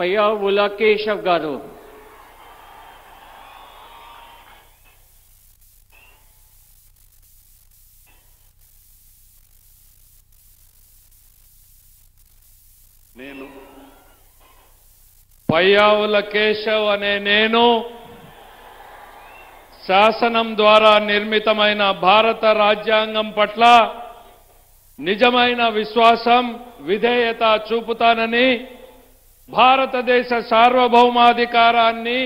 పయ్యావుల కేశవ్ గారు. నేను పయ్యావుల కేశవ్ అనే నేను శాసనం ద్వారా నిర్మితమైన భారత రాజ్యాంగం పట్ల నిజమైన విశ్వాసం విధేయత చూపుతానని, భారతదేశ సార్వభౌమాధికారాన్ని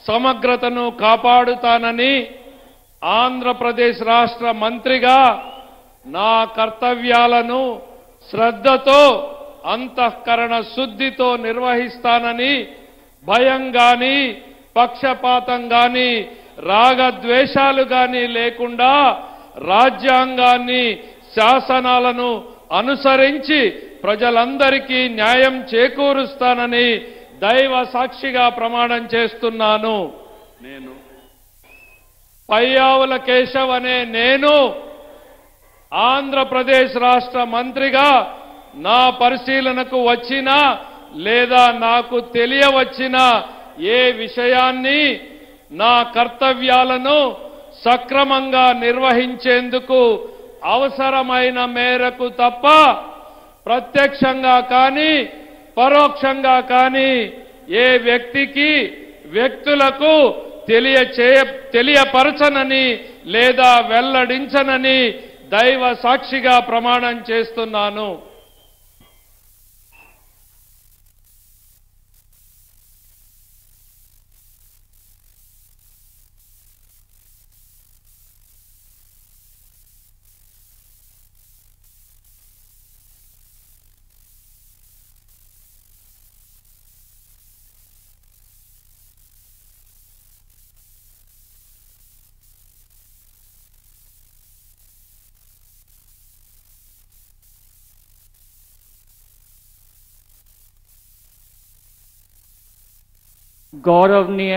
సమగ్రతను కాపాడుతానని, ఆంధ్రప్రదేశ్ రాష్ట్ర మంత్రిగా నా కర్తవ్యాలను శ్రద్ధతో అంతఃకరణ శుద్ధితో నిర్వహిస్తానని, భయం గాని పక్షపాతం గాని రాగద్వేషాలు గాని లేకుండా రాజ్యాంగాన్ని శాసనాలను అనుసరించి ప్రజలందరికీ న్యాయం చేకూరుస్తానని దైవ సాక్షిగా ప్రమాణం చేస్తున్నాను. నేను పయ్యావుల కేశవ్ అనే నేను ఆంధ్రప్రదేశ్ రాష్ట్ర మంత్రిగా నా పరిశీలనకు వచ్చినా లేదా నాకు తెలియవచ్చినా ఏ విషయాన్ని నా కర్తవ్యాలను సక్రమంగా నిర్వహించేందుకు అవసరమైన మేరకు తప్ప ప్రత్యక్షంగా కానీ పరోక్షంగా కానీ ఏ వ్యక్తులకు తెలియపరచనని లేదా వెల్లడించనని దైవ సాక్షిగా ప్రమాణం చేస్తున్నాను. गौरवनीय